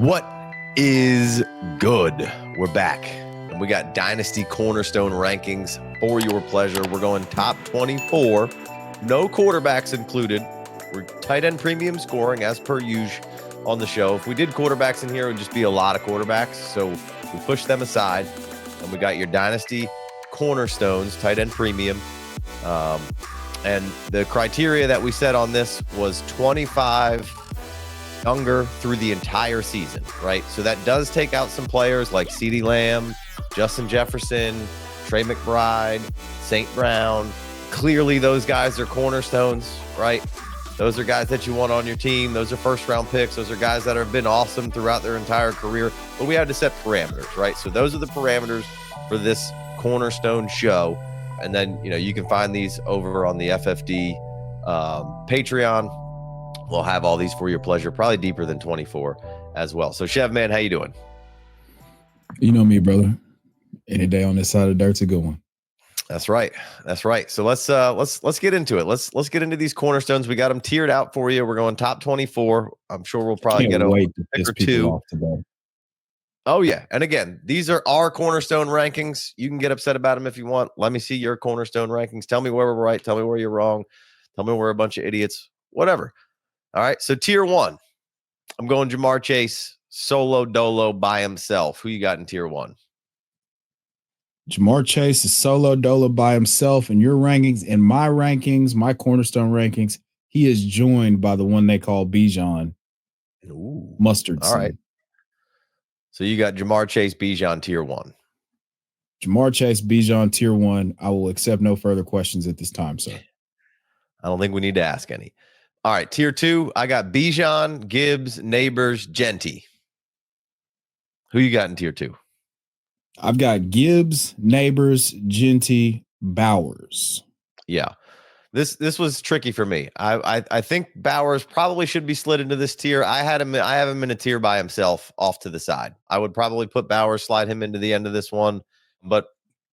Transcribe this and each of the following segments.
What is good? We're back, and we got Dynasty Cornerstone rankings for your pleasure. We're going top 24, no quarterbacks included. We're tight end premium scoring as per usual on the show. If we did quarterbacks in here, it would just be a lot of quarterbacks, so we pushed them aside, and we got your Dynasty Cornerstones, tight end premium. And the criteria that we set on this was 25 younger through the entire season, right? So that does take out some players like CeeDee Lamb, Justin Jefferson, Trey McBride, St. Brown. Clearly, those guys are cornerstones, right? Those are guys that you want on your team. Those are first-round picks. Those are guys that have been awesome throughout their entire career. But we had to set parameters, right? So those are the parameters for this Cornerstone show. And then, you can find these over on the FFD Patreon. We'll have all these for your pleasure, probably deeper than 24 as well. So, Chev, man, how you doing? You know me, brother. Any day on this side of dirt's a good one. That's right. That's right. So let's get into it. Let's get into these cornerstones. We got them tiered out for you. We're going top 24. I'm sure we'll probably get a pick or two. Oh, yeah. And again, these are our cornerstone rankings. You can get upset about them if you want. Let me see your cornerstone rankings. Tell me where we're right. Tell me where you're wrong. Tell me we're a bunch of idiots. Whatever. All right. So tier 1, I'm going Ja'Marr Chase solo dolo by himself. Who you got in tier 1? Ja'Marr Chase is solo dolo by himself. In your rankings, in my rankings, my cornerstone rankings, he is joined by the one they call Bijan. Mustard. All right. So you got Ja'Marr Chase, Bijan, tier 1. Ja'Marr Chase, Bijan, tier 1. I will accept no further questions at this time, sir. I don't think we need to ask any. All right, tier 2, I got Bijan, Gibbs, Neighbors, Genty. Who you got in tier 2? I've got Gibbs, Neighbors, Genty, Bowers. Yeah. This was tricky for me. I think Bowers probably should be slid into this tier. I have him in a tier by himself off to the side. I would probably put Bowers, slide him into the end of this one, but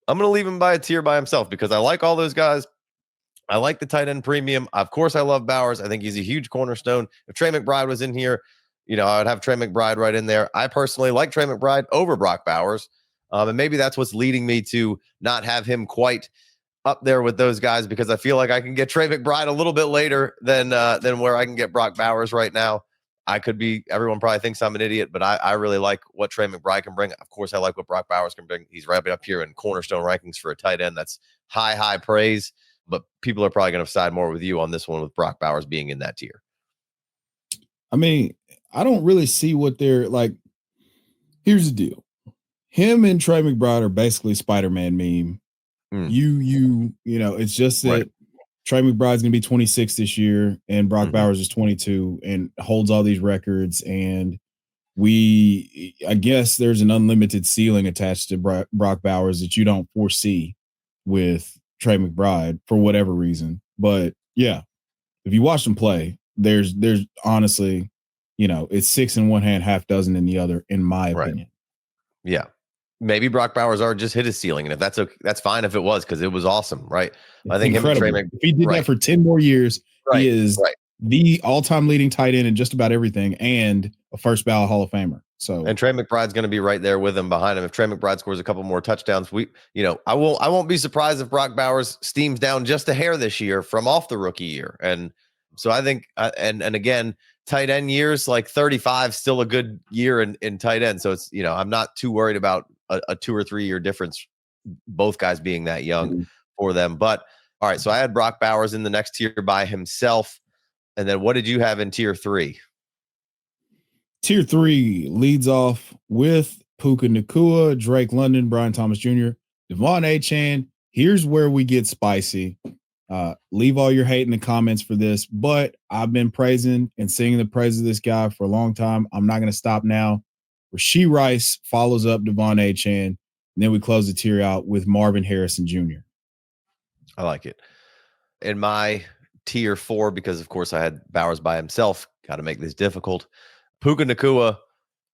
I'm going to leave him by a tier by himself because I like all those guys. I like the tight end premium. Of course, I love Bowers. I think he's a huge cornerstone. If Trey McBride was in here, I would have Trey McBride right in there. I personally like Trey McBride over Brock Bowers. And maybe that's what's leading me to not have him quite up there with those guys because I feel like I can get Trey McBride a little bit later than where I can get Brock Bowers right now. I could be, everyone probably thinks I'm an idiot, but I really like what Trey McBride can bring. Of course, I like what Brock Bowers can bring. He's right up here in cornerstone rankings for a tight end. That's high praise, but people are probably going to side more with you on this one with Brock Bowers being in that tier. I mean, I don't really see what they're like. Here's the deal. Him and Trey McBride are basically Spider-Man meme. It's just that right. Trey McBride's going to be 26 this year and Brock Bowers is 22 and holds all these records. And I guess there's an unlimited ceiling attached to Brock Bowers that you don't foresee with Trey McBride for whatever reason. But yeah, if you watch them play, there's honestly, it's 6 in one hand, half dozen in the other, in my opinion. Yeah. Maybe Brock Bowers already just hit his ceiling, and if that's okay, that's fine if it was because it was awesome, right? I think incredible. If he did that for 10 more years, he is the all-time leading tight end in just about everything and a first ballot Hall of Famer. So, and Trey McBride's going to be right there with him behind him. If Trey McBride scores a couple more touchdowns, I won't be surprised if Brock Bowers steams down just a hair this year from off the rookie year. And so I think, and again, tight end years like 35 still a good year in tight end. So it's I'm not too worried about a 2 or 3 year difference, both guys being that young for them. But all right, so I had Brock Bowers in the next tier by himself. And then what did you have in tier 3? Tier 3 leads off with Puka Nacua, Drake London, Brian Thomas Jr., Devon Achane. Here's where we get spicy. Leave all your hate in the comments for this, but I've been praising and singing the praise of this guy for a long time. I'm not going to stop now. Rashee Rice follows up Devon Achane, and then we close the tier out with Marvin Harrison Jr. I like it. In my tier 4, because of course I had Bowers by himself, got to make this difficult. Puka Nacua,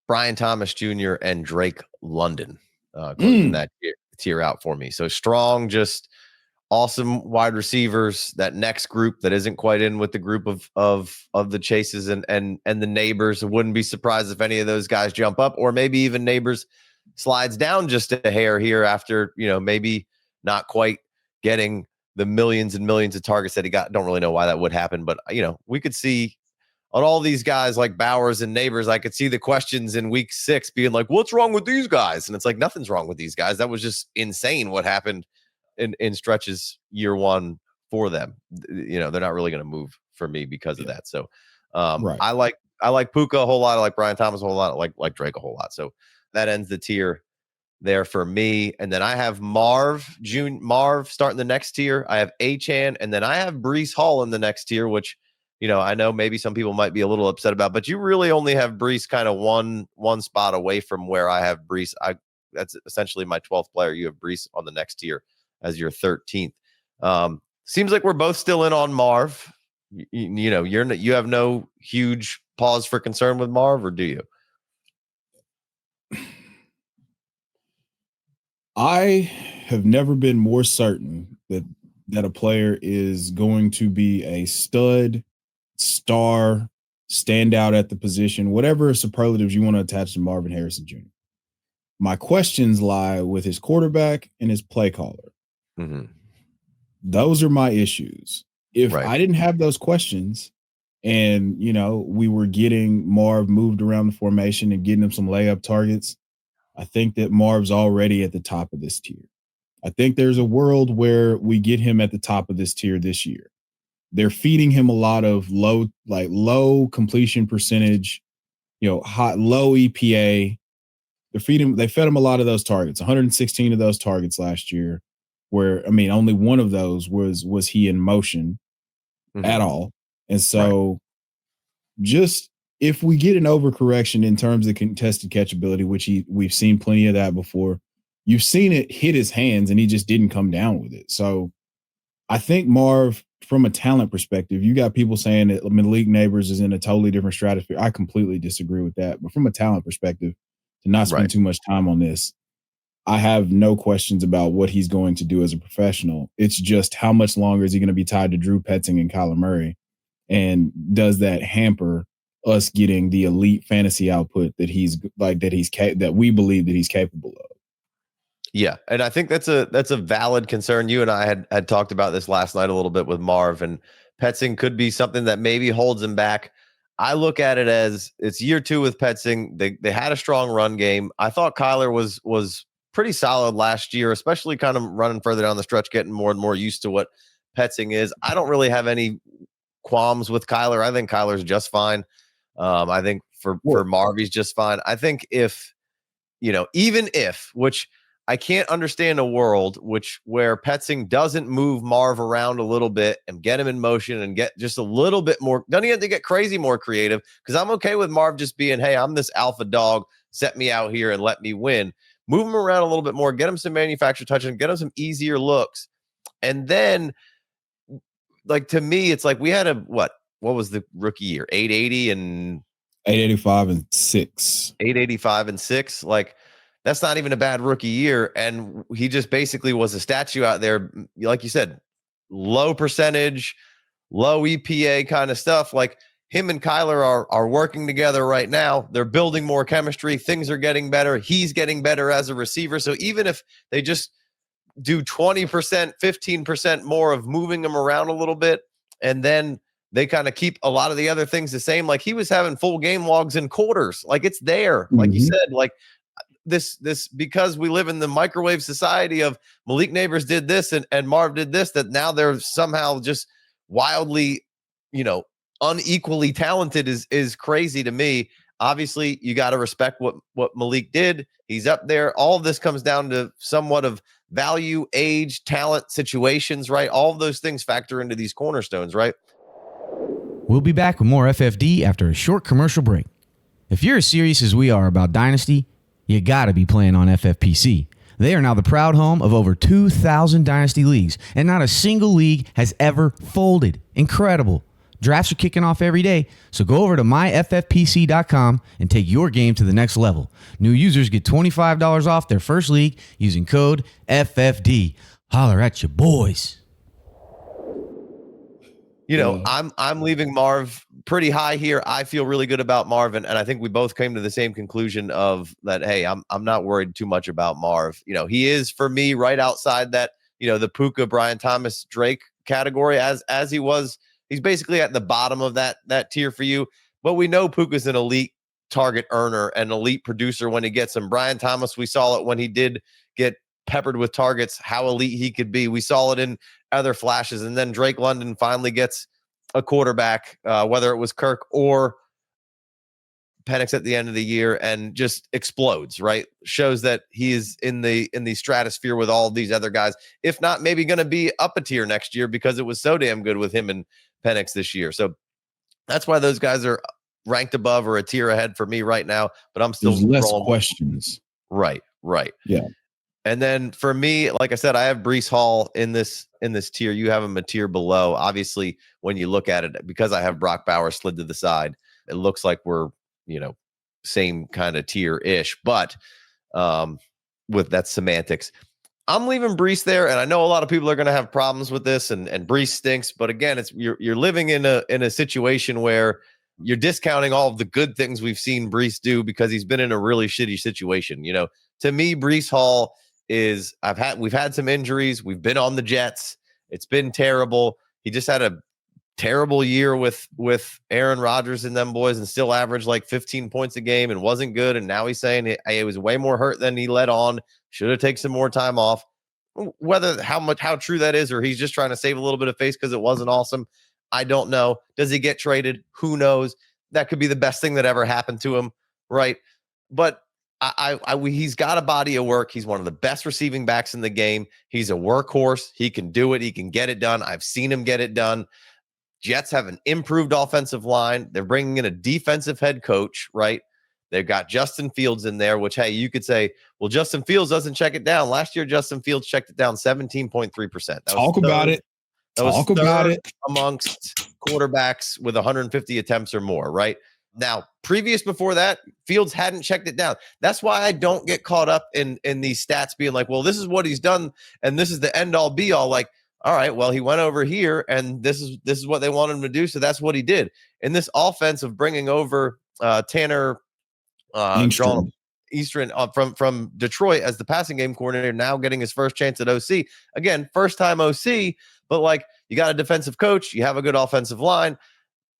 Brian Thomas Jr., and Drake London closing that tier out for me. So strong, just awesome wide receivers, that next group that isn't quite in with the group of the Chases and the Neighbors. I wouldn't be surprised if any of those guys jump up, or maybe even Neighbors slides down just a hair here after, maybe not quite getting the millions and millions of targets that he got. Don't really know why that would happen, but we could see on all these guys like Bowers and Neighbors, I could see the questions in week 6 being like, what's wrong with these guys? And it's like, nothing's wrong with these guys. That was just insane what happened in Stretch's year 1 for them. They're not really going to move for me because of that. So right. I like Puka a whole lot. I like Brian Thomas a whole lot. I like Drake a whole lot. So that ends the tier there for me. And then I have Marv starting the next tier. I have Achane, and then I have Breece Hall in the next tier, which I know maybe some people might be a little upset about, but you really only have Breece kind of one spot away from where I have Breece. That's essentially my 12th player. You have Breece on the next tier as your 13th. Seems like we're both still in on Marv. You have no huge pause for concern with Marv, or do you? I have never been more certain that a player is going to be a stud, star, standout at the position, whatever superlatives you want to attach to Marvin Harrison Jr. My questions lie with his quarterback and his play caller. Mm-hmm. Those are my issues. If I didn't have those questions and, we were getting Marv moved around the formation and getting him some layup targets, I think that Marv's already at the top of this tier. I think there's a world where we get him at the top of this tier this year. They're feeding him a lot of low completion percentage, low EPA. They fed him a lot of those targets, 116 of those targets last year, where, only one of those was he in motion at all. And so just if we get an overcorrection in terms of contested catchability, which we've seen plenty of that before, you've seen it hit his hands and he just didn't come down with it. So I think Marv, from a talent perspective, you got people saying that Malik Neighbors is in a totally different stratosphere. I completely disagree with that. But from a talent perspective, to not spend too much time on this, I have no questions about what he's going to do as a professional. It's just how much longer is he going to be tied to Drew Petzing and Kyler Murray? And does that hamper us getting the elite fantasy output that that we believe that he's capable of? Yeah, and I think that's a valid concern. You and I had talked about this last night a little bit with Marv, and Petzing could be something that maybe holds him back. I look at it as it's year 2 with Petzing. They had a strong run game. I thought Kyler was pretty solid last year, especially kind of running further down the stretch, getting more and more used to what Petzing is. I don't really have any qualms with Kyler. I think Kyler's just fine. I think for Marv, he's just fine. I think even if, which I can't understand a world where Petzing doesn't move Marv around a little bit and get him in motion and get just a little bit more. Doesn't he have to get crazy more creative? Because I'm okay with Marv just being, hey, I'm this alpha dog. Set me out here and let me win. Move him around a little bit more. Get him some manufactured touch and get him some easier looks. And then, to me, it's like we had what was the rookie year? 880 and 885 and 6. 885 and 6. That's not even a bad rookie year. And he just basically was a statue out there. Like you said, low percentage, low EPA kind of stuff. Him and Kyler are working together right now. They're building more chemistry. Things are getting better. He's getting better as a receiver. So even if they just do 20%, 15% more of moving him around a little bit, and then they kind of keep a lot of the other things the same. He was having full game logs in quarters. It's there. Like you said, this because we live in the microwave society of Malik Neighbors did this and Marv did this, that now they're somehow just wildly, unequally talented is crazy to me. Obviously, you got to respect what Malik did. He's up there. All of this comes down to somewhat of value, age, talent, situations, right? All of those things factor into these cornerstones, right? We'll be back with more FFD after a short commercial break. If you're as serious as we are about Dynasty, you gotta be playing on FFPC. They are now the proud home of over 2,000 Dynasty leagues, and not a single league has ever folded. Incredible. Drafts are kicking off every day, so go over to myffpc.com and take your game to the next level. New users get $25 off their first league using code FFD. Holler at your boys. You know, I'm leaving Marv pretty high here. I feel really good about Marvin, and I think we both came to the same conclusion of that. Hey, I'm not worried too much about Marv. You know, he is for me right outside that, you know, the Puka, Brian Thomas, Drake category as he was. He's basically at the bottom of that tier for you. But we know Puka's an elite target earner, an elite producer when he gets them. Brian Thomas, we saw it when he did get peppered with targets, how elite he could be. We saw it in other flashes. And then Drake London finally gets a quarterback, whether it was Kirk or Penix at the end of the year, and just explodes, right? Shows that he is in the stratosphere with all these other guys. If not, maybe going to be up a tier next year because it was so damn good with him and Penix this year. So that's why those guys are ranked above or a tier ahead for me right now. But I'm still less questions. Right. Yeah. And then for me, like I said, I have Breece Hall in this tier. You have him a tier below. Obviously, when you look at it, because I have Brock Bowers slid to the side, it looks like we're, you know, same kind of tier-ish. But with that semantics, I'm leaving Breece there. And I know a lot of people are going to have problems with this, and Breece stinks. But again, it's you're living in a situation where you're discounting all of the good things we've seen Breece do because he's been in a really shitty situation. You know, to me, Breece Hall is we've had some injuries. We've been on the Jets. It's been terrible. He just had a terrible year with Aaron Rodgers and them boys and still averaged like 15 points a game and wasn't good. And now he's saying it was way more hurt than he let on. Should have taken some more time off. Whether how true that is, or he's just trying to save a little bit of face because it wasn't awesome, I don't know. Does he get traded? Who knows? That could be the best thing that ever happened to him, right? But he's got a body of work. He's one of the best receiving backs in the game. He's a workhorse. He can do it. He can get it done. I've seen him get it done. Jets have an improved offensive line. They're bringing in a defensive head coach, right? They've got Justin Fields in there, which, hey, you could say, well, Justin Fields doesn't check it down. Last year, Justin Fields checked it down 17.3%. Talk about it. Talk about it. Amongst quarterbacks with 150 attempts or more, right? Now, previous before that, Fields hadn't checked it down. That's why I don't get caught up in these stats being like, well, this is what he's done, and this is the end all be all. Like, all right, well, he went over here, and this is what they wanted him to do, so that's what he did. In this offense of bringing over Tanner Eastern from Detroit as the passing game coordinator, now getting his first chance at OC. Again, first time OC, but like you got a defensive coach, you have a good offensive line.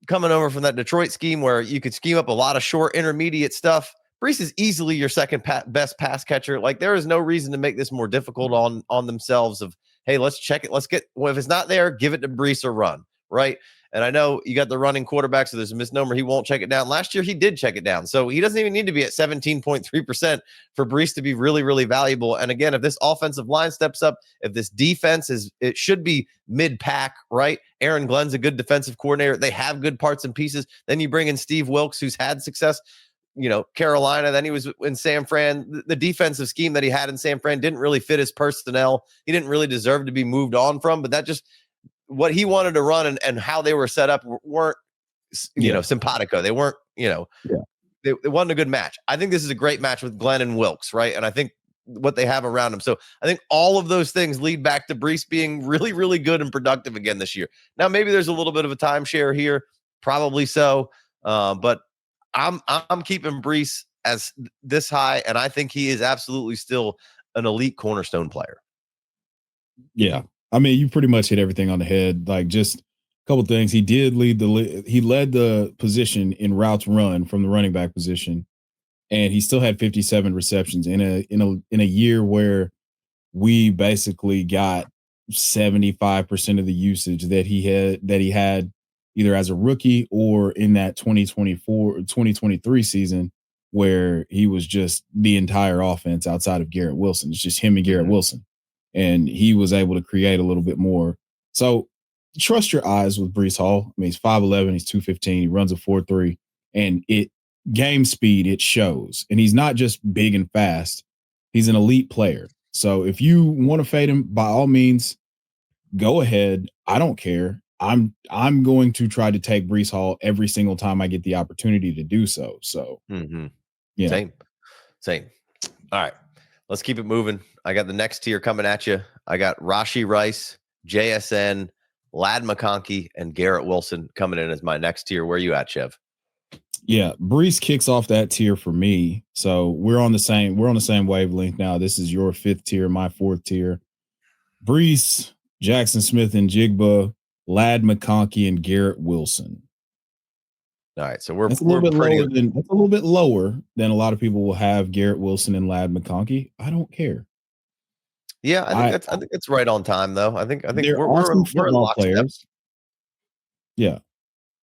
Coming over from that Detroit scheme where you could scheme up a lot of short intermediate stuff. Breece is easily your second best pass catcher. Like there is no reason to make this more difficult on themselves of, hey, let's check it. Let's get, well, if it's not there, give it to Breece or run, right? And I know you got the running quarterback, so there's a misnomer. He won't check it down. Last year, he did check it down. So he doesn't even need to be at 17.3% for Breece to be really, really valuable. And again, if this offensive line steps up, if this defense it should be mid-pack, right? Aaron Glenn's a good defensive coordinator. They have good parts and pieces. Then you bring in Steve Wilkes, who's had success, you know, Carolina. Then he was in San Fran. The defensive scheme that he had in San Fran didn't really fit his personnel. He didn't really deserve to be moved on from, but that just, what he wanted to run and how they were set up weren't, you know, simpatico. They weren't, you know, it wasn't a good match. I think this is a great match with Glenn and Wilkes, right? And I think what they have around him. So I think all of those things lead back to Breece being really, really good and productive again this year. Now, maybe there's a little bit of a timeshare here, probably so, but I'm keeping Breece as this high, and I think he is absolutely still an elite cornerstone player. Yeah. I mean, you pretty much hit everything on the head. Like just a couple of things. He did he led the position in routes run from the running back position, and he still had 57 receptions in a year where we basically got 75% of the usage that he had either as a rookie or in that 2023 season where he was just the entire offense outside of Garrett Wilson. It's just him and Garrett Wilson. And he was able to create a little bit more. So trust your eyes with Breece Hall. I mean, he's 5'11", he's 215, he runs a 4.3, and game speed, it shows. And he's not just big and fast. He's an elite player. So if you want to fade him, by all means, go ahead. I don't care. I'm going to try to take Breece Hall every single time I get the opportunity to do so. So yeah. Same. All right. Let's keep it moving. I got the next tier coming at you. I got Rashee Rice, JSN, Ladd McConkey, and Garrett Wilson coming in as my next tier. Where are you at, Chev? Yeah, Breece kicks off that tier for me. So we're on the same wavelength now. This is your 5th tier, my 4th tier. Breece, Jackson Smith and Jigba, Ladd McConkey, and Garrett Wilson. All right, so we're that's a little bit pretty lower than that's a little bit lower than a lot of people will have Garrett Wilson and Ladd McConkey. I don't care. Yeah, I think it's right on time though. I think we're awesome football players. Yeah.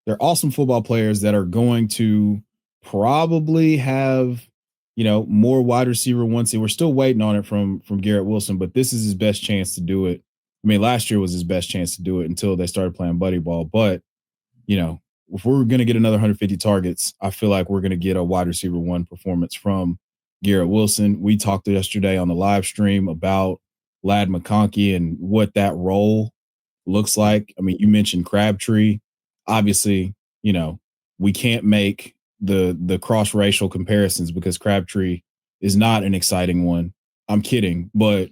They're awesome football players that are going to probably have, more wide receiver ones. We're still waiting on it from Garrett Wilson, but this is his best chance to do it. I mean, last year was his best chance to do it until they started playing buddy ball. But, if we're going to get another 150 targets, I feel like we're going to get a wide receiver 1 performance from Garrett Wilson. We talked yesterday on the live stream about Ladd McConkey and what that role looks like. I mean, you mentioned Crabtree. Obviously, we can't make the cross-racial comparisons because Crabtree is not an exciting one. I'm kidding, but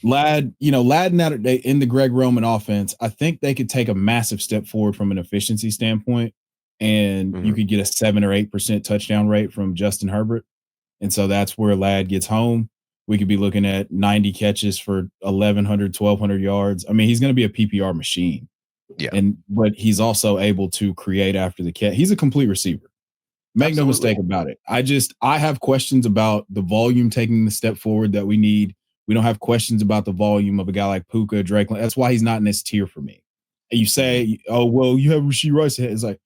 Ladd in the Greg Roman offense, I think they could take a massive step forward from an efficiency standpoint, and you could get a 7 or 8% touchdown rate from Justin Herbert. And so that's where Ladd gets home. We could be looking at 90 catches for 1,100, 1,200 yards. I mean, he's going to be a PPR machine. Yeah. But he's also able to create after the catch. He's a complete receiver. Make no mistake about it. I have questions about the volume taking the step forward that we need. We don't have questions about the volume of a guy like Puka, Drake. That's why he's not in this tier for me. And you say, oh, well, you have Rashee Rice. It's like,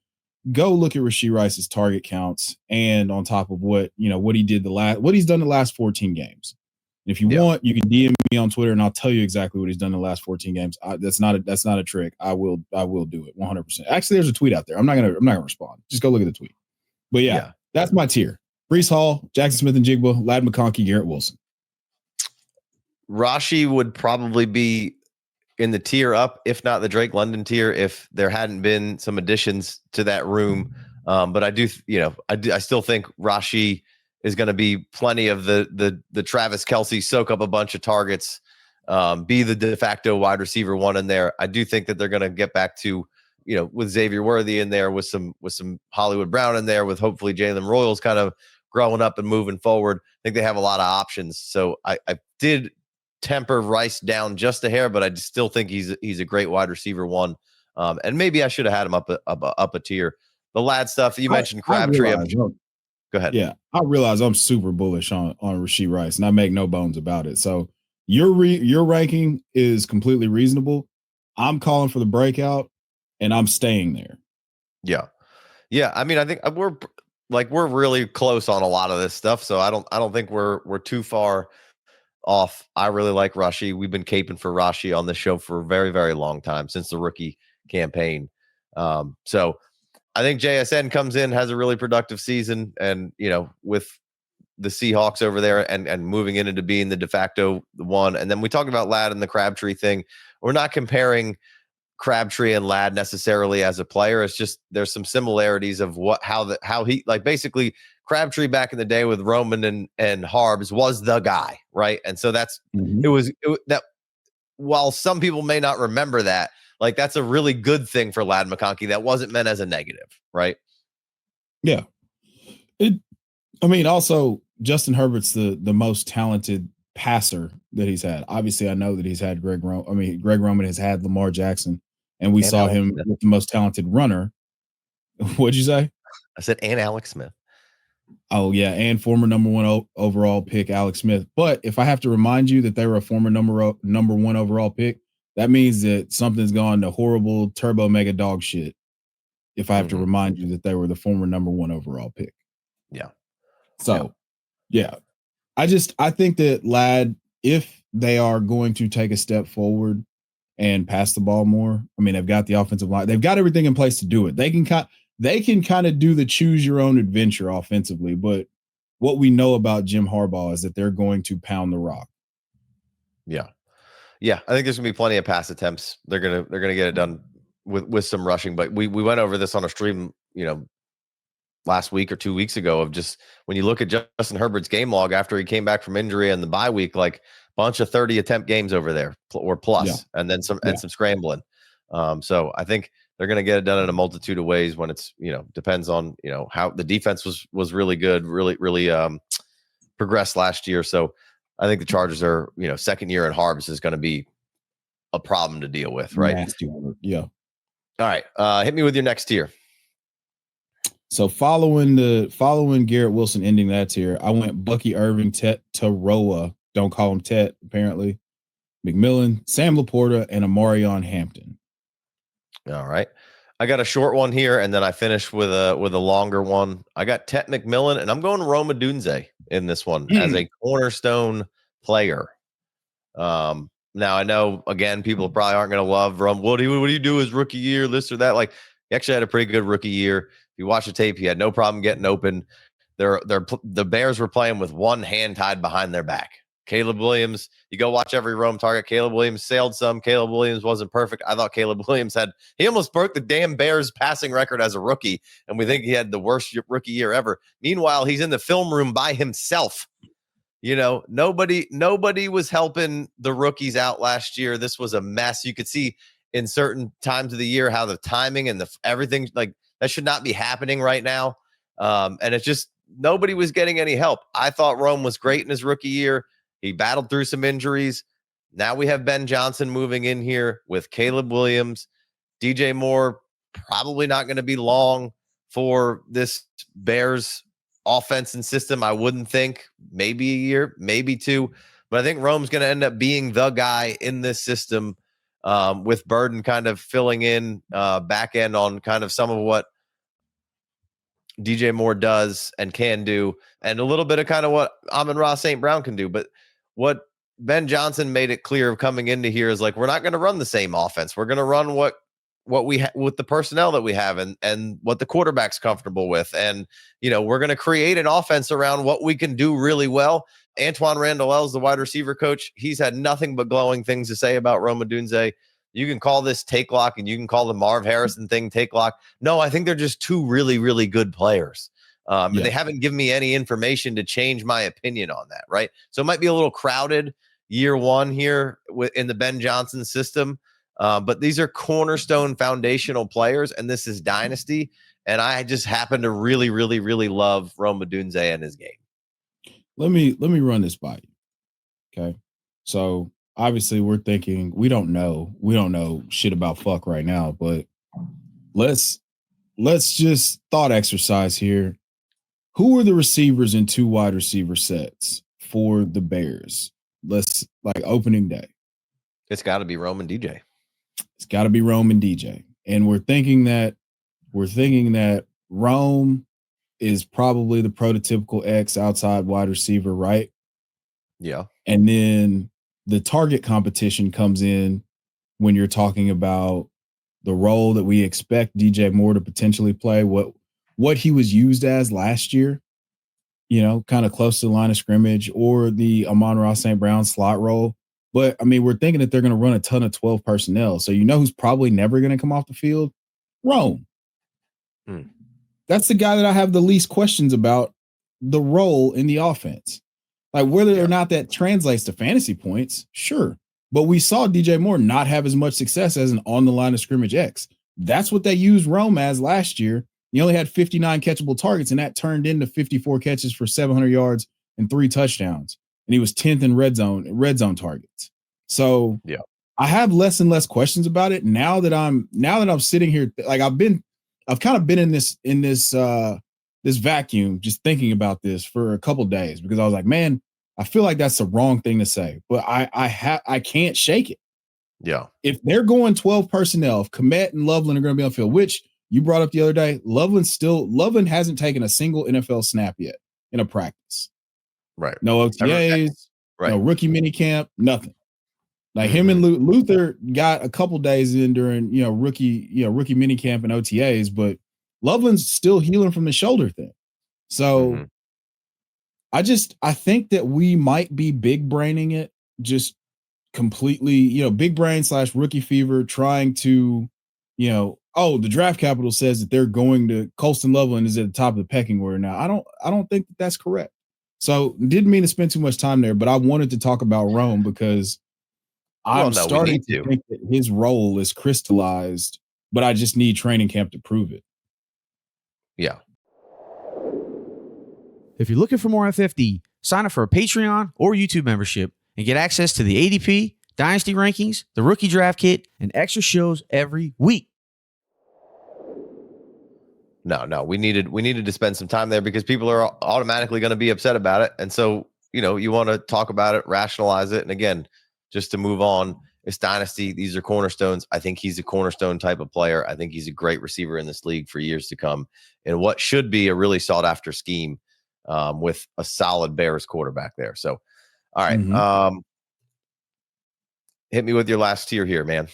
go look at Rashee Rice's target counts and on top of what he did what he's done the last 14 games. And if you want, you can DM me on Twitter and I'll tell you exactly what he's done in the last 14 games. That's not a trick. I will do it 100%. Actually, there's a tweet out there. I'm not gonna respond. Just go look at the tweet. But yeah, that's my tier. Breece Hall, Jackson Smith and Jigba, Ladd McConkey, Garrett Wilson. Rashee would probably be in the tier up, if not the Drake London tier, if there hadn't been some additions to that room. But I do, I still think Rashee is going to be plenty of the Travis Kelce soak up a bunch of targets, be the de facto wide receiver 1 in there. I do think that they're going to get back to, with Xavier Worthy in there, with some Hollywood Brown in there, with hopefully Jalen Royals kind of growing up and moving forward. I think they have a lot of options. So I did temper Rice down just a hair, but I still think he's a great wide receiver 1. And maybe I should have had him up a tier. The Ladd stuff you mentioned, Crabtree. Go ahead. Yeah, I realize I'm super bullish on Rashee Rice, and I make no bones about it. So your ranking is completely reasonable. I'm calling for the breakout, and I'm staying there. Yeah. I mean, I think we're really close on a lot of this stuff, so I don't think we're too far off. I really like Rashee. We've been caping for Rashee on this show for a very, very long time, since the rookie campaign. So I think JSN comes in, has a really productive season, and with the Seahawks over there and moving into being the de facto 1. And then we talked about Ladd and the Crabtree thing. We're not comparing Crabtree and Ladd necessarily as a player. It's just there's some similarities of how he basically Crabtree back in the day with Roman and Harbs was the guy, right? And so that's that. While some people may not remember that, that's a really good thing for Ladd McConkey. That wasn't meant as a negative, right? Yeah. Also Justin Herbert's the most talented passer that he's had. Obviously, I know that he's had Greg Roman has had Lamar Jackson, and we saw him with the most talented runner. What'd you say? I said, and Alex Smith. Oh, yeah, and former number 1 overall pick Alex Smith. But if I have to remind you that they were a former number 1 overall pick, that means that something's gone to horrible turbo mega dog shit. If I have to remind you that they were the former number 1 overall pick. Yeah. So, yeah. I think that Ladd, if they are going to take a step forward and pass the ball more, they've got the offensive line. They've got everything in place to do it. They can kind of do the choose your own adventure offensively, but what we know about Jim Harbaugh is that they're going to pound the rock. Yeah. I think there's gonna be plenty of pass attempts. They're gonna get it done with some rushing. But we went over this on a stream, last week or 2 weeks ago of just when you look at Justin Herbert's game log after he came back from injury and the bye week, like bunch of 30 attempt games over there or plus, and then some and some scrambling. So I think they're going to get it done in a multitude of ways when it's, depends on, how the defense was really good, really progressed last year. So I think the Chargers are, second year in Harbs is going to be a problem to deal with, right? Nasty work. Yeah. All right. Hit me with your next tier. So following Garrett Wilson ending that tier, I went Bucky Irving, Tet Taroa, don't call him Tet, apparently, McMillan, Sam Laporta, and Amarion Hampton. All right. I got a short one here, and then I finished with a longer one. I got Tet McMillan, and I'm going Rome Odunze in this one as a cornerstone player. Now I know, again, people probably aren't going to love Rome. What do you do his rookie year, this or that? Like, he actually had a pretty good rookie year. If you watch the tape, he had no problem getting open. The Bears were playing with one hand tied behind their back. Caleb Williams, you go watch every Rome target. Caleb Williams sailed some. Caleb Williams wasn't perfect. I thought Caleb Williams he almost broke the damn Bears passing record as a rookie, and we think he had the worst rookie year ever. Meanwhile, he's in the film room by himself. Nobody was helping the rookies out last year. This was a mess. You could see in certain times of the year how the timing and everything, like, that should not be happening right now. And it's just nobody was getting any help. I thought Rome was great in his rookie year. He battled through some injuries. Now we have Ben Johnson moving in here with Caleb Williams. DJ Moore probably not going to be long for this Bears offense and system. I wouldn't think. Maybe a year, maybe two. But I think Rome's going to end up being the guy in this system, with Burden kind of filling in back end on kind of some of what DJ Moore does and can do, and a little bit of kind of what Amon-Ra St. Brown can do. But what Ben Johnson made it clear of coming into here is, like, we're not going to run the same offense. We're going to run what we with the personnel that we have and what the quarterback's comfortable with. And, we're going to create an offense around what we can do really well. Antoine Randall is the wide receiver coach. He's had nothing but glowing things to say about Rome Odunze. You can call this take lock, and you can call the Marv Harrison thing take lock. No, I think they're just two really, really good players. And they haven't given me any information to change my opinion on that, right? So it might be a little crowded year one here in the Ben Johnson system. But these are cornerstone foundational players, and this is Dynasty. And I just happen to really, really, really love Rome Odunze and his game. Let me run this by you. Okay. So obviously we're thinking we don't know shit about fuck right now, but let's just thought exercise here. Who are the receivers in two wide receiver sets for the Bears? Let's, like, opening day. It's got to be Rome and DJ. It's got to be Rome and DJ. And we're thinking that Rome is probably the prototypical X outside wide receiver, right? Yeah. And then the target competition comes in when you're talking about the role that we expect DJ Moore to potentially play, what he was used as last year, kind of close to the line of scrimmage, or the Amon-Ra St. Brown slot role. But, I mean, we're thinking that they're going to run a ton of 12 personnel. So who's probably never going to come off the field? Rome. That's the guy that I have the least questions about the role in the offense. Like, whether or not that translates to fantasy points, sure. But we saw DJ Moore not have as much success as an on the line of scrimmage X. That's what they used Rome as last year. He only had 59 catchable targets, and that turned into 54 catches for 700 yards and 3 touchdowns. And he was 10th in red zone targets. So I have less and less questions about it now that I'm sitting here. Like, I've kind of been in this vacuum, just thinking about this for a couple of days, because I was like, man, I feel like that's the wrong thing to say, but I can't shake it. Yeah. If they're going 12 personnel, if Kmet and Loveland are going to be on the field, which you brought up the other day, Loveland hasn't taken a single NFL snap yet in a practice. Right. No OTAs, right. No rookie mini camp, nothing. Like him and Luther got a couple days in during, rookie mini camp and OTAs, but Loveland's still healing from the shoulder thing. So I think that we might be big braining it, just completely, big brain / rookie fever, trying to, Oh, the draft capital says that they're going to Colston Loveland is at the top of the pecking order now. I don't think that that's correct. So didn't mean to spend too much time there, but I wanted to talk about Rome because I'm starting to think that his role is crystallized, but I just need training camp to prove it. Yeah. If you're looking for more FFD, sign up for a Patreon or YouTube membership and get access to the ADP, Dynasty Rankings, the Rookie Draft Kit, and extra shows every week. No, we needed to spend some time there because people are automatically going to be upset about it. And so, you want to talk about it, rationalize it. And again, just to move on, it's Dynasty. These are cornerstones. I think he's a cornerstone type of player. I think he's a great receiver in this league for years to come. And what should be a really sought after scheme with a solid Bears quarterback there. So, all right. Hit me with your last tier here, man.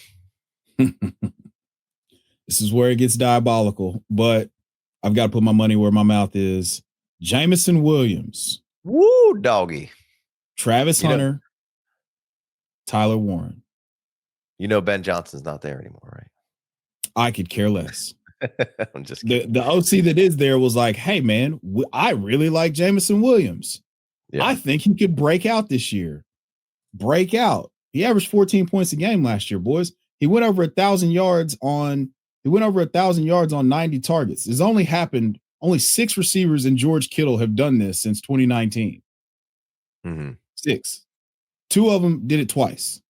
This is where it gets diabolical, but I've got to put my money where my mouth is. Jameson Williams. Woo, doggy. Travis Hunter. Tyler Warren. Ben Johnson's not there anymore, right? I could care less. I'm just kidding. The OC that is there was like, hey, man, I really like Jameson Williams. Yeah. I think he could break out this year. Break out. He averaged 14 points a game last year, boys. He went over 1,000 yards on 90 targets. It's only happened. Only 6 receivers and George Kittle have done this since 2019. 6. 2 of them did it twice.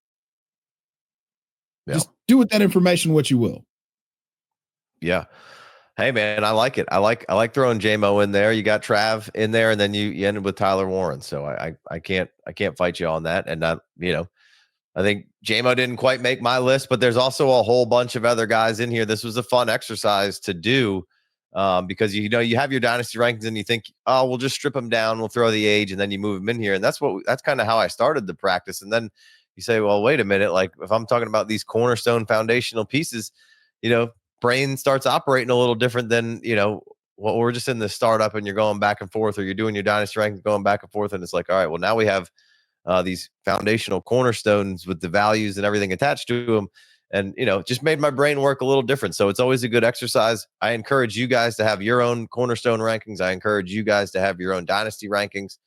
Yeah. Just do with that information what you will. Yeah. Hey man, I like it. I like throwing J-Mo in there. You got Trav in there, and then you ended with Tyler Warren. So I can't fight you on that. And I think J-Mo didn't quite make my list, but there's also a whole bunch of other guys in here. This was a fun exercise to do because you have your dynasty rankings and you think, oh, we'll just strip them down, we'll throw the age, and then you move them in here. And that's kind of how I started the practice. And then you say, well, wait a minute, like if I'm talking about these cornerstone foundational pieces, brain starts operating a little different than what we're just in the startup and you're going back and forth, or you're doing your dynasty rankings going back and forth, and it's like, all right, well now we have these foundational cornerstones with the values and everything attached to them. And, just made my brain work a little different. So it's always a good exercise. I encourage you guys to have your own cornerstone rankings. I encourage you guys to have your own dynasty rankings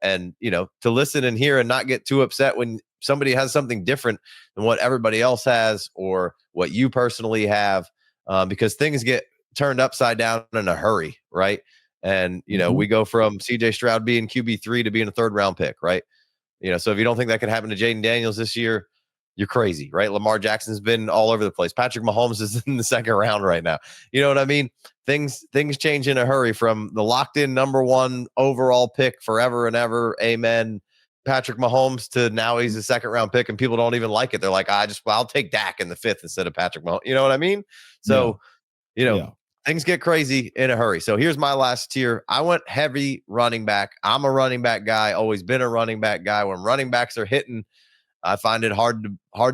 and, to listen and hear and not get too upset when somebody has something different than what everybody else has or what you personally have, because things get turned upside down in a hurry. Right. And, we go from CJ Stroud being QB3 to being a 3rd round pick. Right. So if you don't think that could happen to Jaden Daniels this year, you're crazy, right? Lamar Jackson's been all over the place. Patrick Mahomes is in the 2nd round right now. You know what I mean? Things change in a hurry from the locked in number 1 overall pick forever and ever. Amen. Patrick Mahomes to now he's a 2nd round pick and people don't even like it. They're like, I'll take Dak in the 5th instead of Patrick Mahomes. You know what I mean? So, things get crazy in a hurry. So here's my last tier. I went heavy running back. I'm a running back guy, always been a running back guy. When running backs are hitting, I find it hard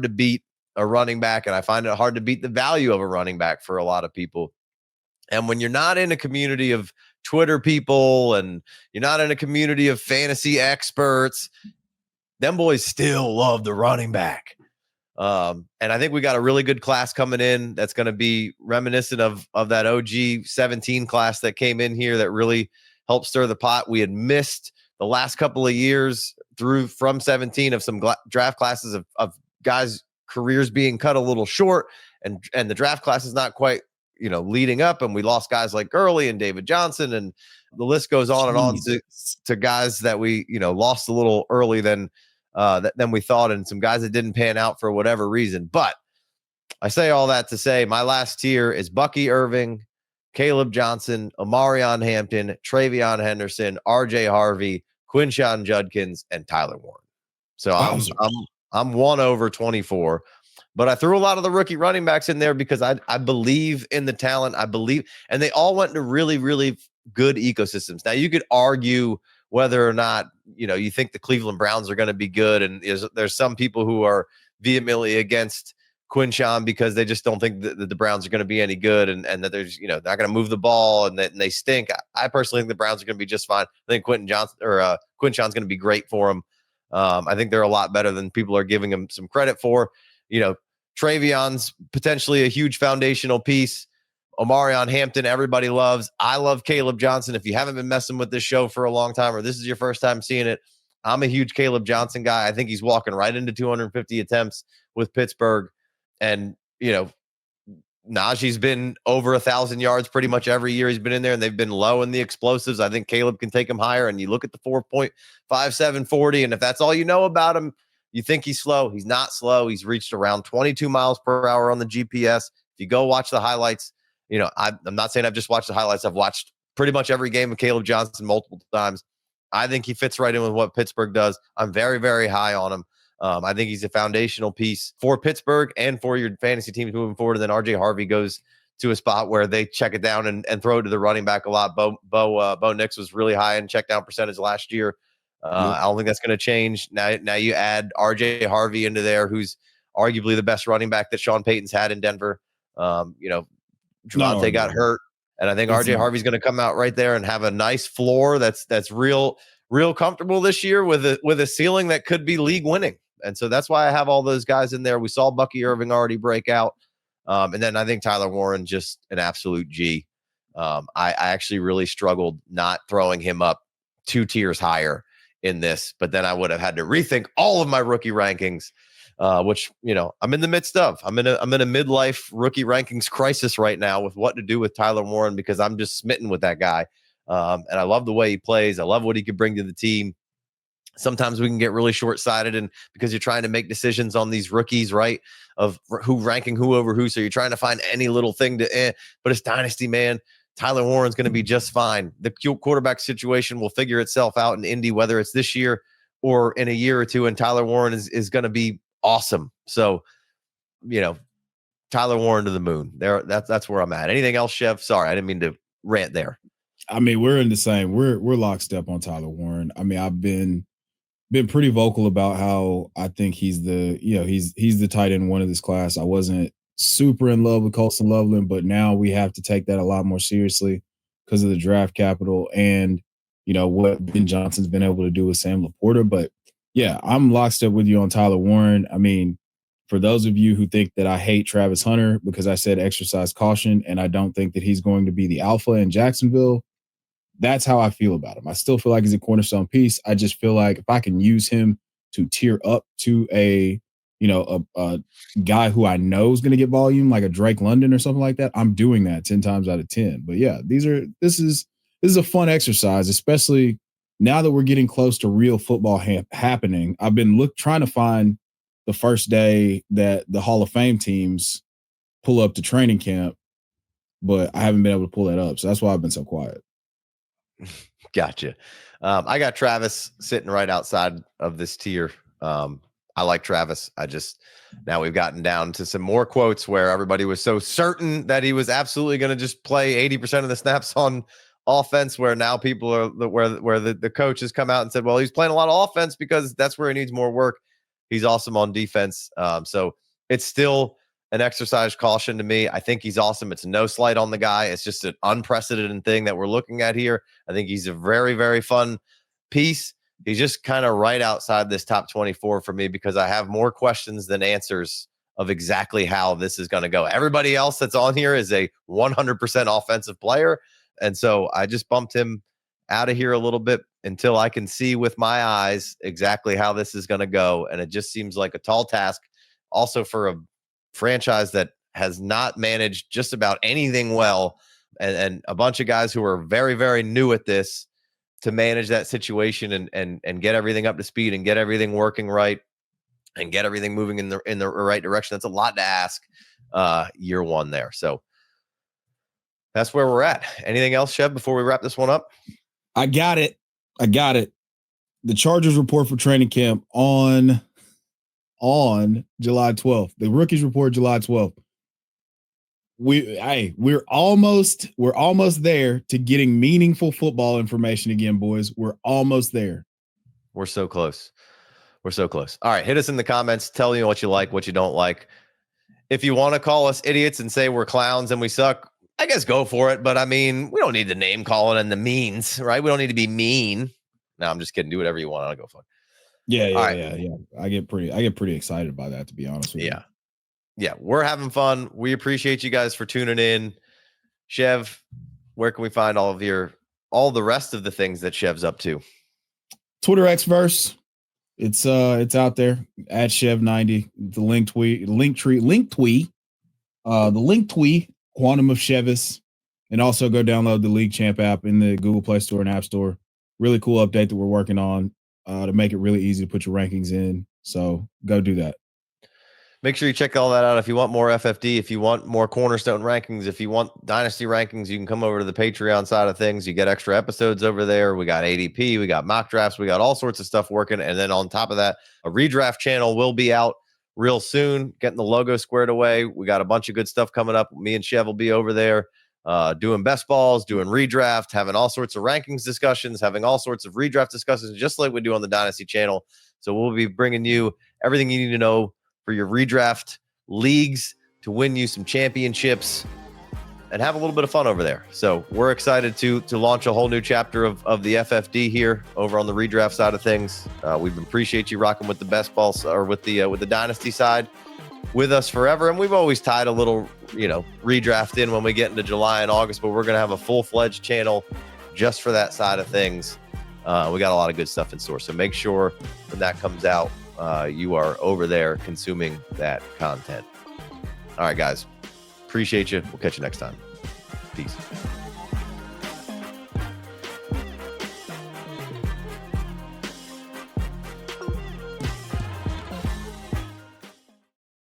to beat a running back, and I find it hard to beat the value of a running back for a lot of people. And when you're not in a community of Twitter people and you're not in a community of fantasy experts, them boys still love the running back. And I think we got a really good class coming in that's going to be reminiscent of that OG 17 class that came in here that really helped stir the pot. We had missed the last couple of years from 17 of some draft classes of guys' careers being cut a little short, and the draft class is not quite leading up, and we lost guys like Gurley and David Johnson, and the list goes on and on to guys that we lost a little early than we thought, and some guys that didn't pan out for whatever reason. But I say all that to say my last tier is Bucky Irving, Caleb Johnson, Amarion Hampton, Travion Henderson, RJ Harvey, Quinshon Judkins, and Tyler Warren. So I'm 1 over 24, but I threw a lot of the rookie running backs in there because I believe in the talent. I believe, and they all went into really, really good ecosystems. Now you could argue whether or not, you think the Cleveland Browns are going to be good. And there's some people who are vehemently against Quinshon because they just don't think that the Browns are going to be any good and that there's, not going to move the ball and they stink. I personally think the Browns are going to be just fine. I think Quinshon's going to be great for them. I think they're a lot better than people are giving them some credit for. Travion's potentially a huge foundational piece. Omarion Hampton, everybody loves. I love Caleb Johnson. If you haven't been messing with this show for a long time, or this is your first time seeing it, I'm a huge Caleb Johnson guy. I think he's walking right into 250 attempts with Pittsburgh. And, Najee's been over 1,000 yards pretty much every year he's been in there, and they've been low in the explosives. I think Caleb can take him higher. And you look at the 4.57 40, and if that's all you know about him, you think he's slow. He's not slow. He's reached around 22 miles per hour on the GPS. If you go watch the highlights, I'm not saying I've just watched the highlights. I've watched pretty much every game of Caleb Johnson multiple times. I think he fits right in with what Pittsburgh does. I'm very, very high on him. I think he's a foundational piece for Pittsburgh and for your fantasy teams moving forward. And then RJ Harvey goes to a spot where they check it down and throw it to the running back a lot. Bo Nix was really high in check down percentage last year. I don't think that's going to change. Now you add RJ Harvey into there, who's arguably the best running back that Sean Payton's had in Denver. Javonte got hurt, and I think RJ Harvey's going to come out right there and have a nice floor that's real comfortable this year with a ceiling that could be league winning. And so that's why I have all those guys in there. We saw Bucky Irving already break out. And then I think Tyler Warren, just an absolute G. I actually really struggled not throwing him up 2 tiers higher in this, but then I would have had to rethink all of my rookie rankings, which, I'm in the midst of. I'm in a midlife rookie rankings crisis right now with what to do with Tyler Warren, because I'm just smitten with that guy. And I love the way he plays. I love what he could bring to the team. Sometimes we can get really short-sighted, and because you're trying to make decisions on these rookies, right, of who ranking who over who. So you're trying to find any little thing but it's Dynasty, man. Tyler Warren's going to be just fine. The quarterback situation will figure itself out in Indy, whether it's this year or in a year or two. And Tyler Warren is going to be awesome. So, Tyler Warren to the moon. That's where I'm at. Anything else, Chev? Sorry, I didn't mean to rant there. I mean, we're in the same. We're lockstep on Tyler Warren. I mean, I've been pretty vocal about how I think he's the tight end one of this class. I wasn't super in love with Colston Loveland, but now we have to take that a lot more seriously because of the draft capital and what Ben Johnson's been able to do with Sam Laporta. But yeah, I'm lockstep with you on Tyler Warren. I mean, for those of you who think that I hate Travis Hunter because I said exercise caution and I don't think that he's going to be the alpha in Jacksonville, that's how I feel about him. I still feel like he's a cornerstone piece. I just feel like if I can use him to tier up to a guy who I know is going to get volume, like a Drake London or something like that, I'm doing that 10 times out of 10. But yeah, this is a fun exercise, especially now that we're getting close to real football happening. I've been trying to find the first day that the Hall of Fame teams pull up to training camp, but I haven't been able to pull that up. So that's why I've been so quiet. Gotcha. I got Travis sitting right outside of this tier. I like Travis. Now we've gotten down to some more quotes where everybody was so certain that he was absolutely going to just play 80% of the snaps on offense, where now people are where the coach has come out and said, well, he's playing a lot of offense because that's where he needs more work. He's awesome on defense. So it's still an exercise caution to me. I think he's awesome. It's no slight on the guy. It's just an unprecedented thing that we're looking at here. I think he's a very, very fun piece. He's just kind of right outside this top 24 for me because I have more questions than answers of exactly how this is going to go. Everybody else that's on here is a 100% offensive player. And so I just bumped him out of here a little bit until I can see with my eyes exactly how this is going to go. And it just seems like a tall task also for a franchise that has not managed just about anything well, and a bunch of guys who are very, very new at this to manage that situation and get everything up to speed and get everything working right and get everything moving in the right direction. That's a lot to ask year one there. So that's where we're at. Anything else, Chev, before we wrap this one up? I got it. The Chargers report for training camp on July 12th. The rookies report July 12th. We're almost there to getting meaningful football information again, boys. We're almost there. We're so close. All right, hit us in the comments. Tell me what you like, what you don't like. If you want to call us idiots and say we're clowns and we suck, I guess go for it. But I mean, we don't need the name calling and the means, right? We don't need to be mean. No, I'm just kidding. Do whatever you want. I'll go for it. Yeah. I get pretty excited by that, to be honest with you. Yeah. yeah, we're having fun. We appreciate you guys for tuning in. Chev, where can we find all the rest of the things that Chev's up to? Twitter Xverse. It's out there at Chev90. The link tweet, Quantum of Chevis, and also go download the League Champ app in the Google Play Store and App Store. Really cool update that we're working on to make it really easy to put your rankings in. So go do that. Make sure you check all that out. If you want more FFD, if you want more Cornerstone rankings, if you want Dynasty rankings, you can come over to the Patreon side of things. You get extra episodes over there. We got ADP, we got mock drafts, we got all sorts of stuff working. And then on top of that, a redraft channel will be out real soon, getting the logo squared away. We got a bunch of good stuff coming up. Me and Chev will be over there doing best balls, doing redraft, having all sorts of rankings discussions, having all sorts of redraft discussions, just like we do on the Dynasty channel. So we'll be bringing you everything you need to know for your redraft leagues to win you some championships and have a little bit of fun over there. So we're excited to launch a whole new chapter of the FFD here over on the redraft side of things. We appreciate you rocking with the best balls or with the Dynasty side with us forever. And we've always tied a little, redraft in when we get into July and August, but we're going to have a full-fledged channel just for that side of things. We got a lot of good stuff in store. So make sure when that comes out, you are over there consuming that content. All right, guys. Appreciate you. We'll catch you next time. Peace.